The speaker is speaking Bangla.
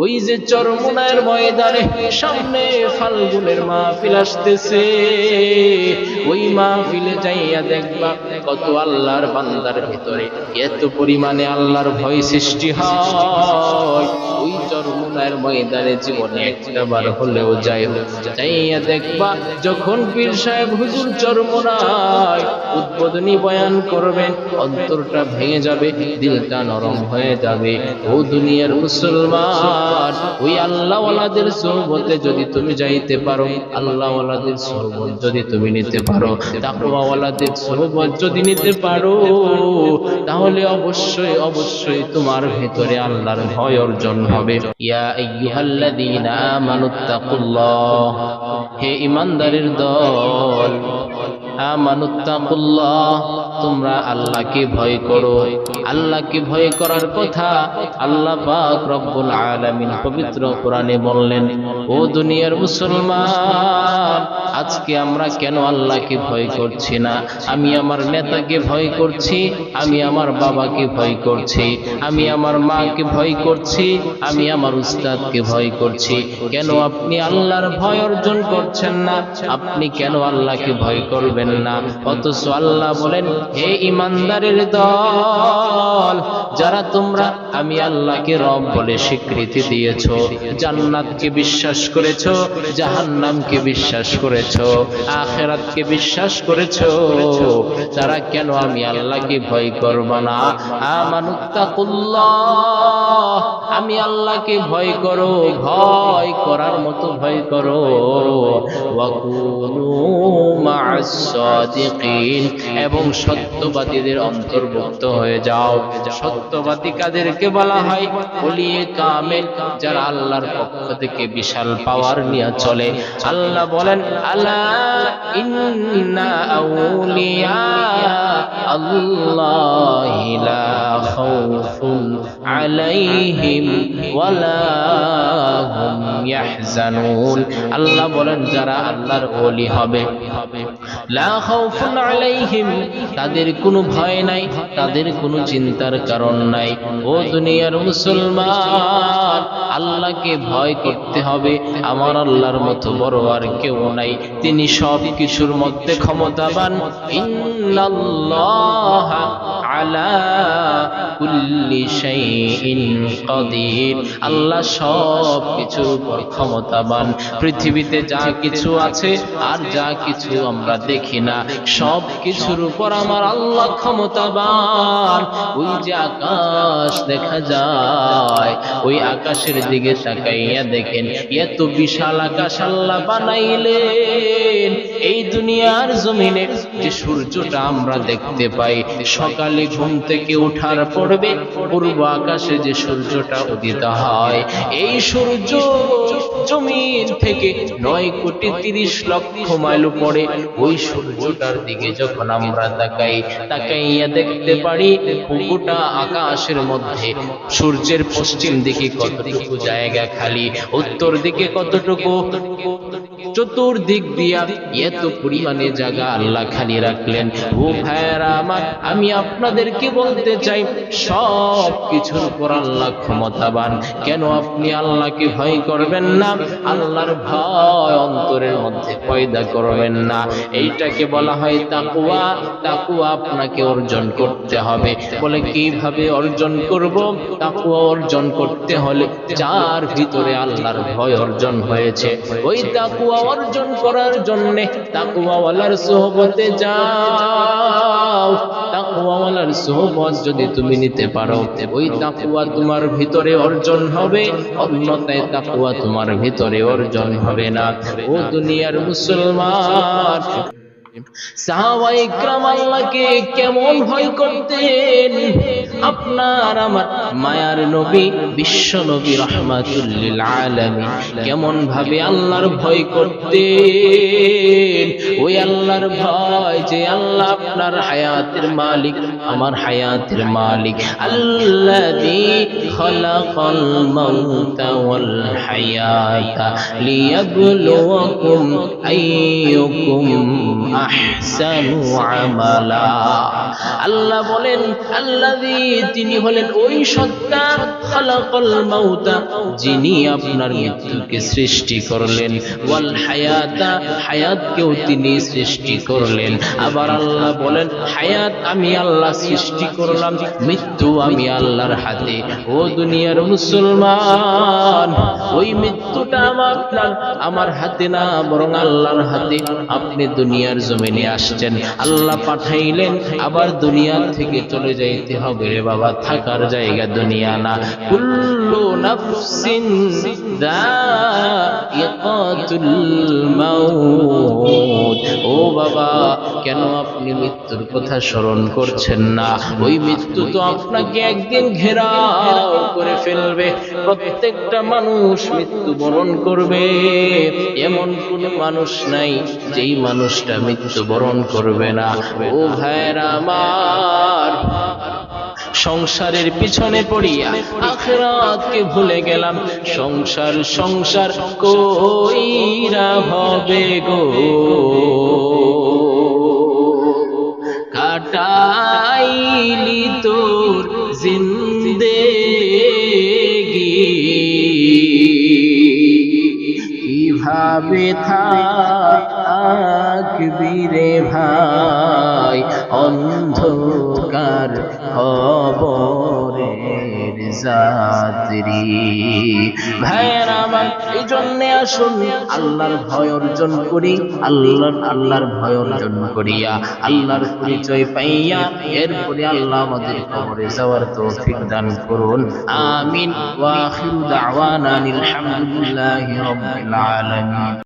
ওই যে চরমোনাইয়ের ময়দানে সামনে ফাল্গুনের মাহফিল আসতেছে, ওই মাহফিলে যাইয়া দেখবা কত আল্লাহর বান্দার ভিতরে এত পরিমাণে আল্লাহর ভয় সৃষ্টি হয়। ওই চরমোনাইয়ের ময়দানে জীবনে একটাবার হলেও যাইয়া দেখবা যখন পীর সাহেব হুজুর চরমোনাই উদ্বোধনী বয়ান করবেন, অন্তরটা ভেঙে যাবে, দিলটা নরম হয়ে যাবে। ও দুনিয়ার মুসলমান, ওই আল্লাহওয়ালাদের সোহবতে যদি তুমি যাইতে পারো, আল্লাহওয়ালাদের সোহবত যদি তুমি নিতে পারো, তাকওয়াওয়ালাদের সোহবত যদি নিতে পারো, তাহলে অবশ্যই অবশ্যই তোমার ভিতরে আল্লাহর ভয় অর্জন হবে। ইয়া আইয়ুহাল্লাযীনা আমানুত্তাকুল্লাহ, হে ঈমানদারের দল, আমানুত্তাকুল্লাহ, তোমরা আল্লাহকে ভয় করো। আল্লাহকে ভয় করার কথা আল্লাহ পাক রব্বুল আলামিন পবিত্র কোরআনে বললেন। ও দুনিয়ার মুসলমান, আজকে আমরা কেন আল্লাহকে ভয় করছি না? আমি আমার নেতাকে ভয় করছি, আমি আমার বাবাকে ভয় করছি, আমি আমার মাকে ভয় করছি, আমি আমার উস্তাদকে ভয় করছি। কেন আপনি আল্লাহর ভয় অর্জন করছেন না? আপনি কেন আল্লাহকে ভয় করবেন না? অথচ আল্লাহ বলেন, হে ঈমানদারের দল, যারা তোমরা আমি আল্লাহকে রব বলে স্বীকৃতি দিয়েছো, জান্নাতকে বিশ্বাস করেছো, জাহান্নামকে বিশ্বাস করেছো, আখিরাতকে বিশ্বাস করেছো, তারা কেন আমি আল্লাহকে ভয় করবে না? আমানুত্তাকুল্লাহ, আমি আল্লাহকে ভয় করো, ভয় করার মতো ভয় করো। ওয়াকুনু মা'আস সাদিকিন, এবং সত্যবাদীদের অন্তর্ভুক্ত হয়ে যাও। সত্যবাদী কাদেরকে বলা হয়? ওলিয়ে কামেল, যারা আল্লাহর পক্ষ থেকে বিশাল পাওয়ার নিয়ে চলে। আল্লাহ বলেন, আলা ইন্না আউলিয়া আল্লাহি লা খাউফুন আলাইহিম ওয়ালা হুম ইয়াহজানুন। আল্লাহ বলেন, যারা আল্লাহর ওলি হবে, লা খাউফুন আলাইহিম, তাদের কোনো ভয় নাই, তাদের কোনো চিন্তার কারণ নাই। ও দুনিয়ার মুসলমান, আল্লাহকে ভয় করতে হবে। আমার আল্লাহর মতো বড় আর কেউ নাই, তিনি সব কিছুর মধ্যে ক্ষমতাবান। ইন্নাল্লাহা আলা কুল্লি শাইইন কাদির, আল্লাহ সব কিছুর উপর ক্ষমতাবান। পৃথিবীতে যা কিছু আছে আর যা কিছু আমরা দেখি না, সব কিছুর উপর আমার আল্লাহ ক্ষমতাবান। ওই যে আকাশ দেখা যায়, ওই আকাশের দিকে তাকাইয়া দেখেন, এত বিশাল আকাশ আল্লাহ বানাইলেন। এই দুনিয়ার জমিনে যে সূর্যটা আমরা দেখতে পাই, সকালে ঘুম থেকে ওঠার পূর্বে পূর্ব আকাশে যে সূর্যটা উদিত হয়, এই সূর্য জমিন থেকে 9,30,00,000 মাইল উপরে। ওই সূর্যটার দিকে যখন আমরা তাকাইয়া দেখতে পারি, গোটা আকাশের মধ্যে সূর্যের পশ্চিম দিকে কতটুকু জায়গা খালি, উত্তর দিকে কতটুকু, চতুর্দিক দিয়া এত পরিমাণে জায়গা আল্লাহ খালি রাখলেন। ও ভাইয়েরা আমার, আমি আপনাদেরকে বলতে চাই, সব কিছুর উপর আল্লাহ ক্ষমতাবান। কেন আপনি আল্লাহকে ভয় করবেন না? আল্লাহর ভয় অন্তরের মধ্যে পয়দা করবেন না। এইটাকে বলা হয় তাকওয়া। তাকওয়া আপনাকে অর্জন করতে হবে। বলে কিভাবে অর্জন করব? তাকওয়া অর্জন করতে হলে যার ভিতরে আল্লাহর ভয় অর্জন হয়েছে, ওই তাকওয়া অর্জন করার জন্যে তাকওয়াওয়ালার সোহবতে যাও। তাকওয়াওয়ালার সোহবত যদি তুমি নিতে পারো, ওই তাকওয়া তোমার ভিতরে অর্জন হবে, অন্যথায় তাকওয়া তোমার ভিতরে অর্জন হবে না। ও দুনিয়ার মুসলমান, সাহাবায়ে কেরাম আল্লাহকে কেমন ভয় করতেন? আপনার আমার মায়ার নবী, বিশ্ব নবী রাহমাতুল লিল আলামিন কেমন ভাবে আল্লাহর ভয় করতেন? ওই আল্লাহর ভয় যে আল্লাহ আপনার হায়াতের মালিক, আমার হায়াতের মালিক। আল্লাযী খালাকাল মাউতা ওয়াল হায়াতা লিয়াবলুয়াকুম আইয়ুকুম আহসানু আমালা। আল্লাহ বলেন আল্লাযী, তিনি হলেন ওই সত্তা, খালাকাল মাউতা, যিনি আপনার মৃত্যুকে সৃষ্টি করলেন, ওয়াল হায়াতা, হায়াতকেও তিনি সৃষ্টি করলেন। আবার আল্লাহ বলেন হায়াত আমি আল্লাহ সৃষ্টি করলাম, মৃত্যু আমি আল্লাহর হাতে। ও দুনিয়ার মুসলমান, ওই মৃত্যুটা আমার হাতে না, বরং আল্লাহর হাতে। আপনি দুনিয়ার জমিনে আসছেন, আল্লাহ পাঠাইলেন, আবার দুনিয়া থেকে চলে যাইতে হবে রে বাবা, থাকার জায়গা দুনিয়া না। কুল্লু নাফসিন যায়িকাতুল মাউত। ও বাবা, কেন আপনি মৃত্যুর কথা স্মরণ করছেন না? ওই মৃত্যু তো আপনাকে একদিন ঘেরাও করে ফেলবে। প্রত্যেকটা মানুষ মৃত্যুবরণ করবে, এমন কোন মানুষ নাই যেই মানুষটা মৃত্যুবরণ করবে না। ও ভাইরা আমার, সংসারের পিছনে পড়িয়া আখিরাতকে ভুলে গেলাম। সংসার সংসার কইরা হবে গো, কাটাইলি তোর জিন্দেগি, কিভাবে থাকবি রে ভাই অন্ধকার কবরের যাত্রী। ভাইয়েরা আমার, এই জন্য আসুন আল্লাহর ভয় অর্জন করি, আল্লাহর ভয় অর্জন করিয়া আল্লাহর পরিচয় পাইয়া এরপরে আল্লাহ আমাদের কবরে যাওয়ার তৌফিক দান করুন। আমিন। ওয়া আখিরু দাওয়ানা আলহামদুলিল্লাহি রাব্বিল আলামিন।